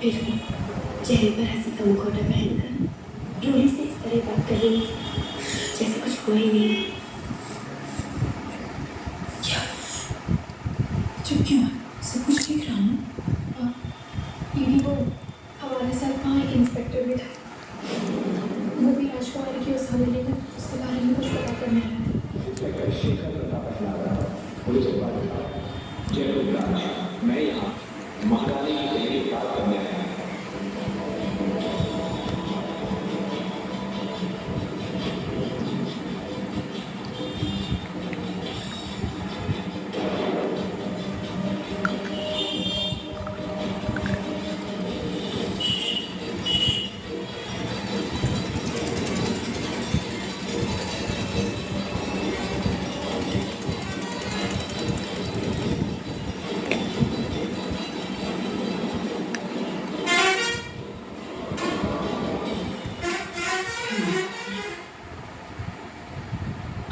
फिर भी चेहरे पर हंसी का मुखौटा पहनकर रोली से इस तरह बात कर रही जैसे कुछ हुआ ही नहीं। क्या चुप क्यों है? सब कुछ ठीक रहा ना? हाँ, दीदी वो हमारे साथ वहाँ एक इंस्पेक्टर भी था। वो भी राजकुमारी की उस हवेली में उसके बारे में कुछ पता करने आया था। मैं यहाँ महारानी की पहली बात करने आया हूँ।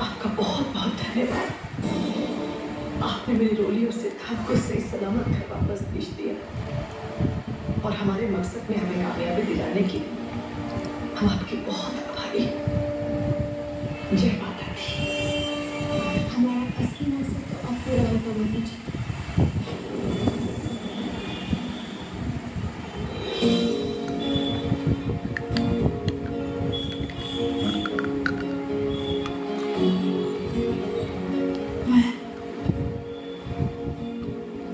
आपका बहुत बहुत धन्यवाद। आपने मेरी रोली और सिद्धार्थ को सही सलामत घर वापस भेज दिया और हमारे मकसद में हमें कामयाबी दिलाने के लिए हम आपके बहुत आभारी हैं। जय माता दी। हमारा असली मकसद तो अब पूरा होगा माता जी।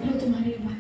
लो तुम्हारी अम्मा।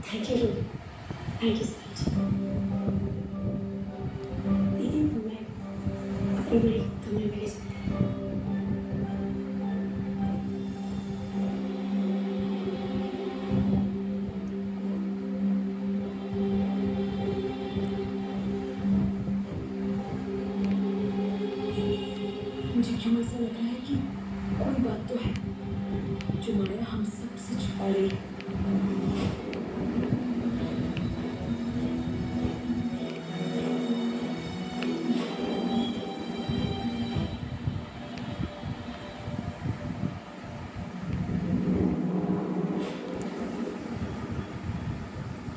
Thank you Roli, thank you so much. दीदी मैं अपनी बड़ी कमरे में ले जाती हूँ। मुझे क्यों ऐसा लग रहा है कि कोई बात तो है जो माया हम सबसे छुपा रही है।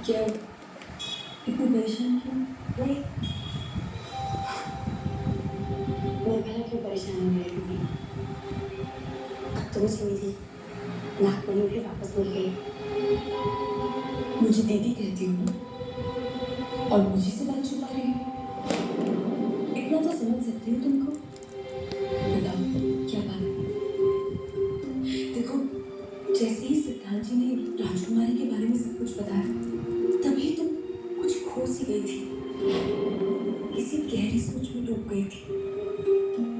क्या इतनी परेशान क्यों? नहीं, मैं भला क्यों परेशान होने लगी थी? अब तो मुझे मेरी नागमणि भी वापस मिल गई। मुझे दीदी कहती हूँ और मुझे से बात छुपा रही हो। इतना तो समझ सकती हूँ तुमको। बताओ क्या बात है? देखो, जैसे ही सिद्धार्थ जी ने राजकुमारी के बारे में सब कुछ बताया तभी तुम कुछ खो सी गई थी, किसी गहरी सोच में डूब गई थी।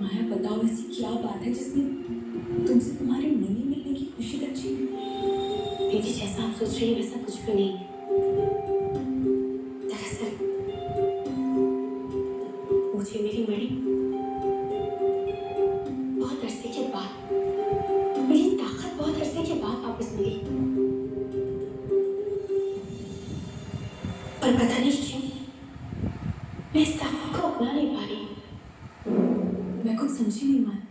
माया बताओ, ऐसी क्या बात है जिसने तुमसे तुम्हारे मनी मिलने की खुशी तक छीनी? दीदी जैसा आप सोच रही हैं वैसा कुछ भी नहीं। दरअसल मुझे मेरी मणि बहुत अरसे के बाद, मेरी ताकत बहुत अरसे के बाद वापस मिली। पर पता नहीं क्यों मैं इस ताकत को अपना नहीं पा रही। मैं कुछ समझी नहीं माया।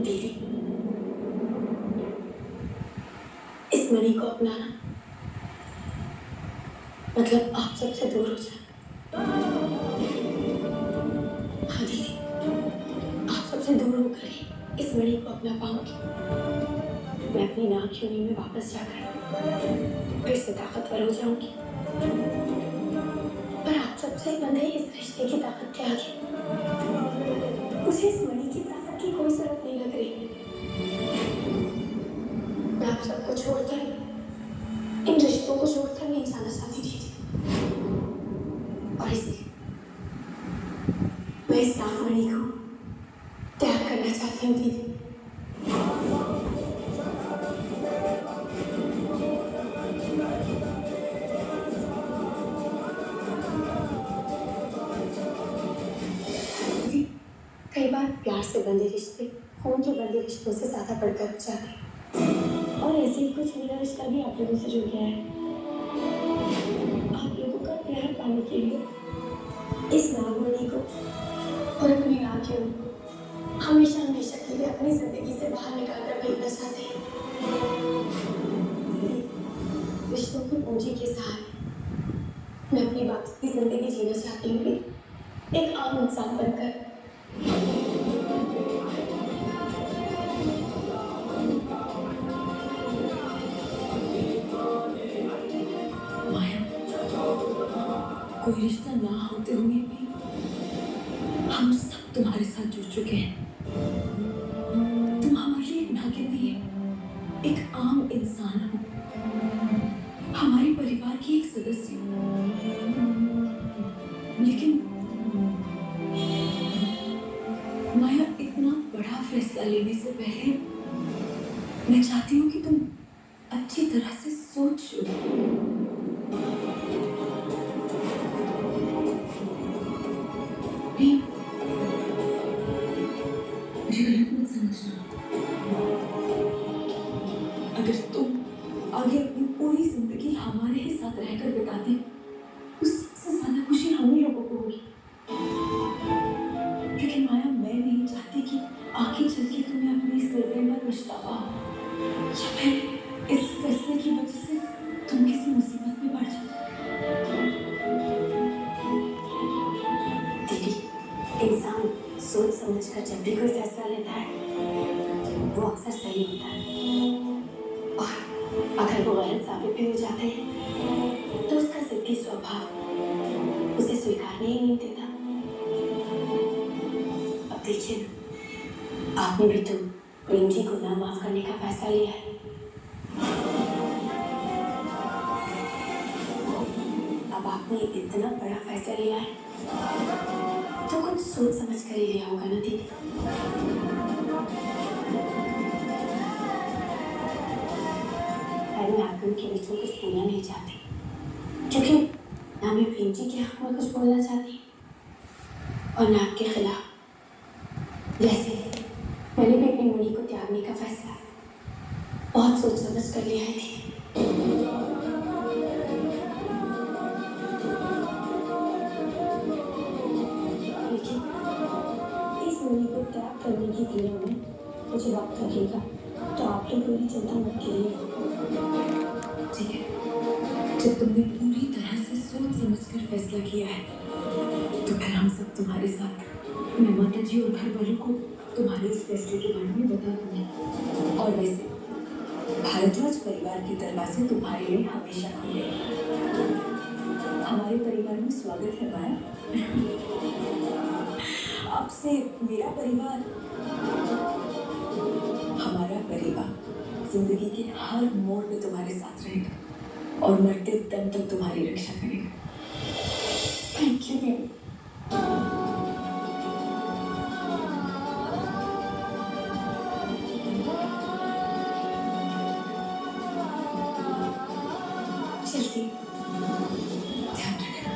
दीदी इस मणि को अपनाना मतलब आप सबसे दूर हो जाना। हाँ दीदी, आप सबसे दूर होकर ही इस मणि को अपना पाऊंगी। मैं अपनी नाक की नींद में वापस जाकर फिर से ताकतवर हो जाऊंगी। पर आप सबसे बंधे इस रिश्ते की ताकत के आगे मुझे इस मणि की ताकत की कोई जरूरत नहीं लग रही। मैं आप सबको छोड़कर, इन रिश्तों को छोड़कर नहीं जाना चाहती। Thank you. कई बार प्यार से बंधे रिश्ते खून के बंधे रिश्तों से ज्यादा बढ़कर जाते हैं। और ऐसे ही कुछ मेरा रिश्ता भी आप लोगों से जुड़ गया है। आप लोगों का प्यार पाने के लिए इस नागमणि को और अपनी आंखें को हमेशा हमेशा के लिए अपनी जिंदगी से बाहर निकाल कर फेंकना चाहते हैं। रिश्तों की पूंजी के सहारे मैं अपनी बाकी की जिंदगी जीना चाहती हूँ, एक आम इंसान बनकर। माया, कोई रिश्ता ना होते हुए भी हम सब तुम्हारे साथ जुड़ चुके हैं। तुम हमारे लिए एक नागिन नहीं है, एक आम इंसान हो, हमारे परिवार की एक सदस्य हो। लेकिन माया, इतना बड़ा फैसला लेने से पहले मैं चाहती हूँ कि तुम अच्छी तरह से सोच लो। मुझे गलत मत समझना। अगर तुम आगे अपनी पूरी जिंदगी हमारे ही साथ रहकर बिताते, उससे ज्यादा खुशी हम ही लोगों को होगी। लेकिन माया, मैं नहीं चाहती कि आगे चल के तुम्हें अपनी इस निर्णय में पछतावा हो, या फिर इस फैसले की वजह से तुम किसी मुसीबत में पड़ जाओ। दीदी, इंसान सोच समझ कर जब भी कोई फैसला लेता है वो अक्सर सही होता है, और अगर वो गलत साबित भी हो जाते हैं तो उसका जिद्दी स्वभाव उसे स्वीकारने ही नहीं देता। अब देखिए ना, आपने भी तो प्रेम जी को ना माफ करने का फैसला लिया है। अब आपने इतना बड़ा फैसला लिया है तो कुछ सोच समझ कर ही लिया होगा ना दीदी। मैं आप लोगों के बीच में कुछ बोलना नहीं चाहती, क्योंकि ना मैं प्रेम जी के हक में कुछ बोलना चाहती और ना आपके खिलाफ। वैसे मैंने भी अपनी मुनि को त्यागने का फैसला बहुत सोच समझ कर लिया है थी। लेकिन इस मुनि को त्याग करने की क्रिया में मुझे वक्त लगेगा, तो आप लोग पूरी चिंता मत करिए। ठीक है, जब तुमने पूरी तरह से सोच समझकर फैसला किया है तो फिर हम सब तुम्हारे साथ। मैं माता जी और घर वालों को तुम्हारे इस फैसले के बारे में बता दूंगी। और वैसे भारद्वाज परिवार के दरवाजे तुम्हारे लिए हमेशा खुले हैं। हमारे परिवार में स्वागत है माया। आपसे मेरा परिवार, हमारा परिवार जिंदगी के हर मोड़ पे तुम्हारे साथ रहेगा और मरते दम तक तुम्हारी रक्षा करेगा। थैंक यू दीदी। चलती ध्यान रखना।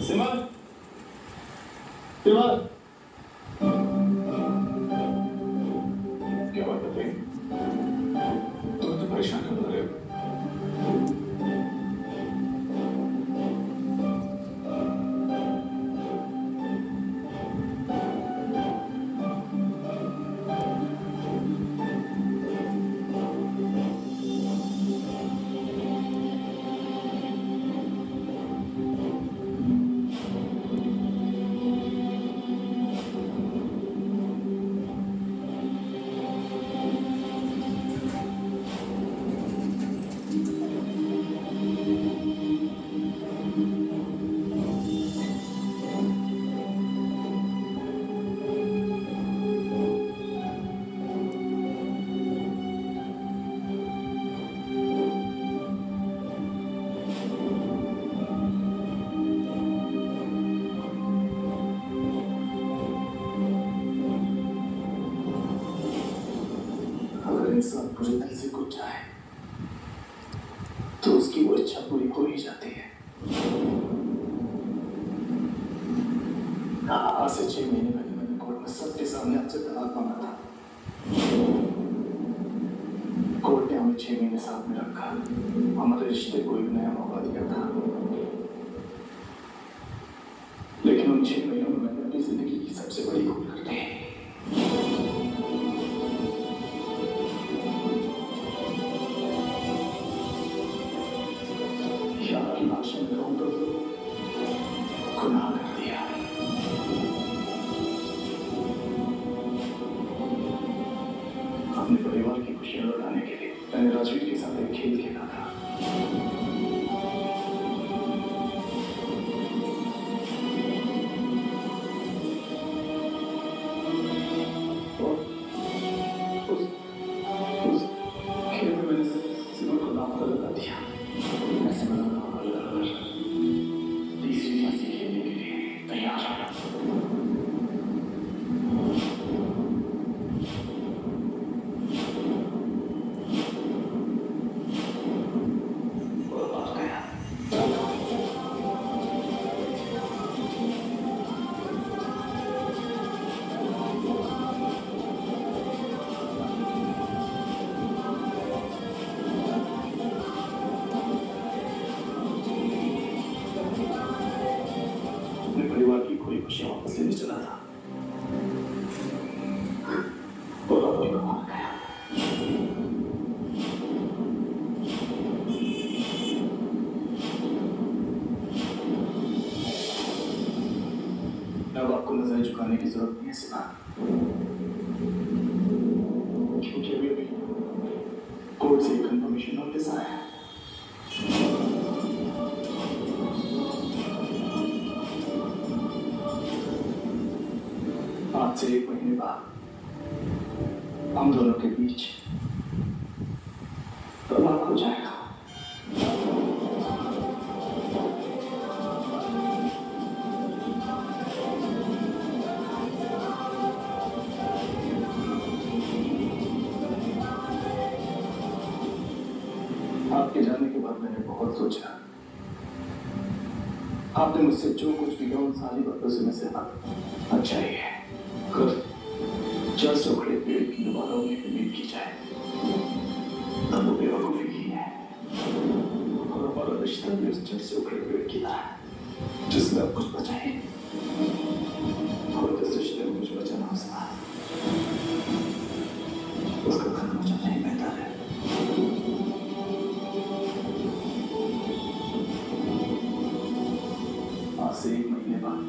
सिमर, सिमर, क्या बात बताइए? तुम तो परेशान हो रहे हो। पूरे दिल से कुछ चाहे तो उसकी वो इच्छा पूरी हो ही जाती है। आज से 6 महीने पहले मैंने कोर्ट में सबके सामने आपसे तलाक मांगा था। कोर्ट ने हमें 6 महीने साथ में रखा, हमारे रिश्ते को एक नया मौका दिया था। लेकिन उन 6 महीनों में मैंने अपनी जिंदगी की सबसे बड़ी भूल कर दी। आपकी भाषा में कहूं तो गुनाह कर दिया। अपने परिवार की खुशियां लौटाने के लिए मैंने राजवीर के साथ एक खेल खेला था। उस खेल में मैंने सिमर को लापता लगा दिया। मैं सिमर का नाम लगाकर तीसरी फांसी खेलने के लिए तैयार था। अपने परिवार की कोई खुशियां वापस लेने चला था और अब मैं हार गया। अब आपको नजर झुकाने की जरूरत नहीं है सिवा, क्योंकि अभी कोर्ट से एक कंफर्मेशन नोटिस आया है। आज से 1 महीने बाद हम दोनों के बीच तलाक हो जाएगा। आपके जाने के बाद मैंने बहुत सोचा। आपने मुझसे जो कुछ भी कहा उन सारी बातों से मैं सहमत। अच्छा ही है, जस्ट उखड़े पेड़ की दोबारा उन्हें उम्मीद की जाए तब वो बेवकूफी ही है। और हमारा रिश्ता भी उस जड़ से उखड़े पेड़ की तरह जिसमें अब कुछ बचा ही और जिस रिश्ते में कुछ बचा ना हो सका उसका खत्म हो जाना ही बेहतर है। आज से 1 महीने बाद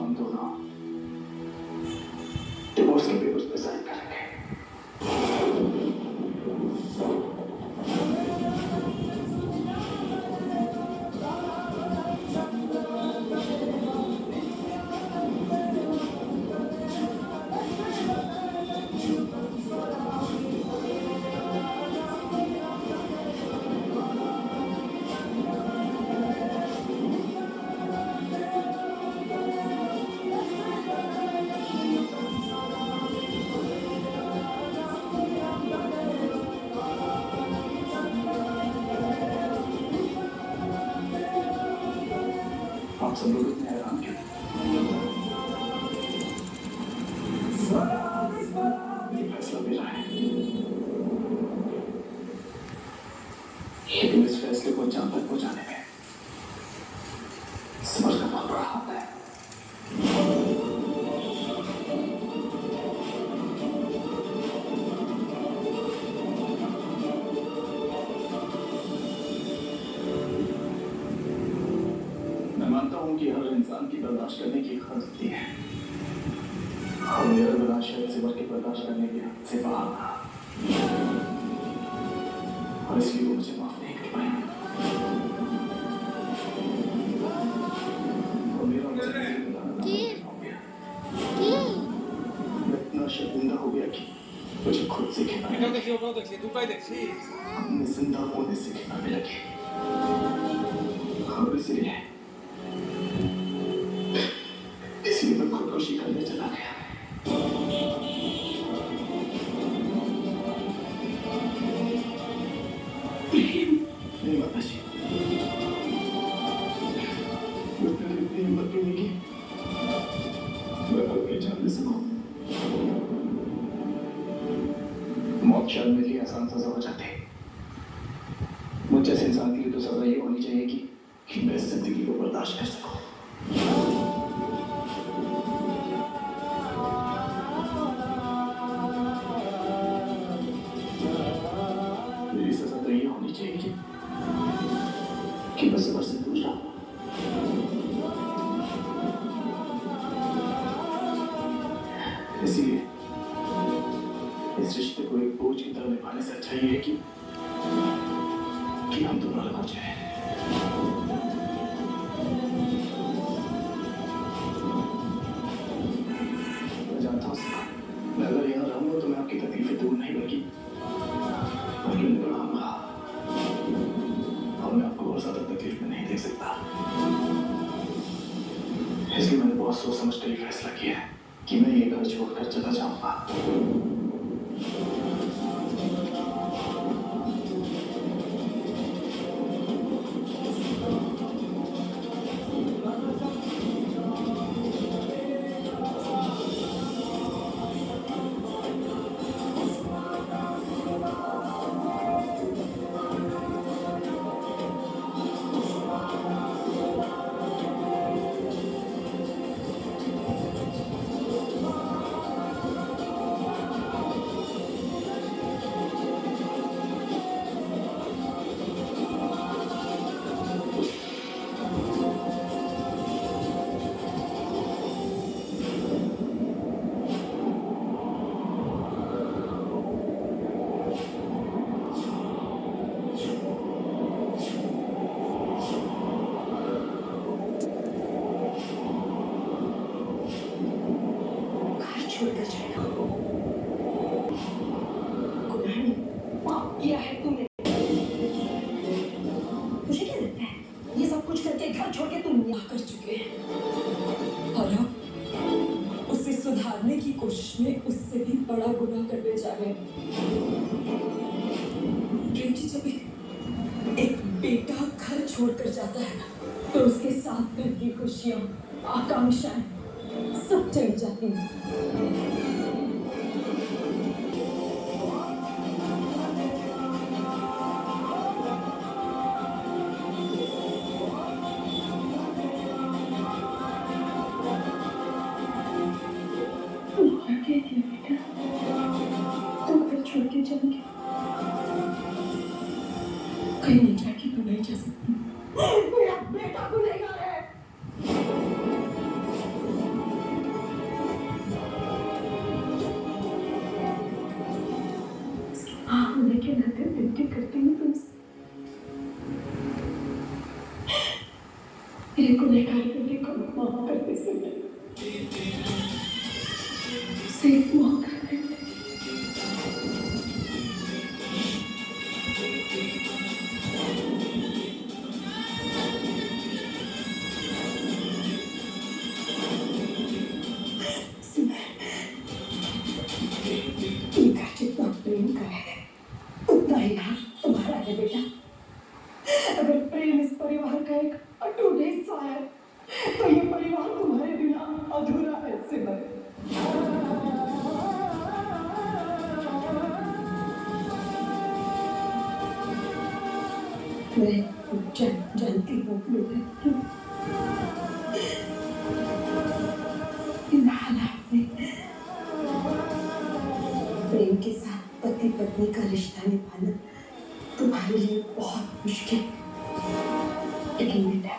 हम दोनों डिवोर्स के पेपर्स पे साइन करेंगे। आप सब लोग इतने हैरान क्यों? ये फैसला मेरा है, लेकिन इस फैसले को जहां तक पहुंचाने में समझ का बहुत बड़ा हाथ है। मैं मानता हूं कि हर इंसान की बर्दाश्त करने की हद होती है और मेरा बर्दाश्त शायद सिमर के बर्दाश्त करने की हद से बाहर था और इसलिए वो मुझे माफ नहीं कर पाई। और मेरा उनसे हो गया। मैं इतना शर्मिंदा हो गया कि मुझे खुद से खिलाने এটাও দেখি ওটাও দেখি দুটাই দেখছিস अपने जिंदा होने से खिलाने लगे और इसलिए मैं खुदकुशी करने चला गया। शायद मेरे लिए आसान सजा हो जाती। मुझ जैसे इंसान के लिए तो सजा ये होनी चाहिए कि मैं इस जिंदगी को बर्दाश्त कर सकूं। मेरी सजा तो ये होनी चाहिए कि मैं सबर से दूर रहूं। इसलिए इस रिश्ते को एक बोझ की तरह निभाने से अच्छा ये है कि हम दोनों अलग हो जाए। मैं जानता हूँ सीमा, मैं अगर यहाँ रहूंगा तो मैं आपकी तकलीफें दूर नहीं बल्कि बढ़ाऊंगा और मैं आपको और ज्यादा तकलीफ में नहीं देख सकता। इसलिए मैंने बहुत सोच समझ कर ये फैसला किया है कि मैं ये घर छोड़कर चला जाऊंगा। छोड़कर जाएगा। गुनाह नहीं, पाप किया है तूने। मुझे क्या लगता है ये सब कुछ करके घर छोड़ के तुम यहाँ कर चुके हैं और अब उसे सुधारने की कोशिश में उससे भी बड़ा गुनाह करने जा रहे हैं। प्रेम जी, जब एक बेटा घर छोड़कर जाता है ना तो उसके साथ घर की खुशियां, आकांक्षाएं सब चल जाती हैं। तुम घर छोड़ के चली गई, कहीं नहीं जाके तू नहीं जा सकती। मेरा बेटा गुनहगार है। हाँ, होने के नाते विनती करती हूँ तुमसे, मेरे गुनहगार बेटे को माफ कर दे। सिर्फ माफ कर दे। जितना प्रेम का है उतना ही यहाँ तुम्हारा है बेटा। अगर प्रेम इस परिवार का एक अटूट हिस्सा है तो ये परिवार तुम्हारे बिना अधूरा है सिमर। मैं जानती हूँ इन हालात में प्रेम के साथ पति पत्नी का रिश्ता निभाना तुम्हारे लिए बहुत मुश्किल, लेकिन बेटा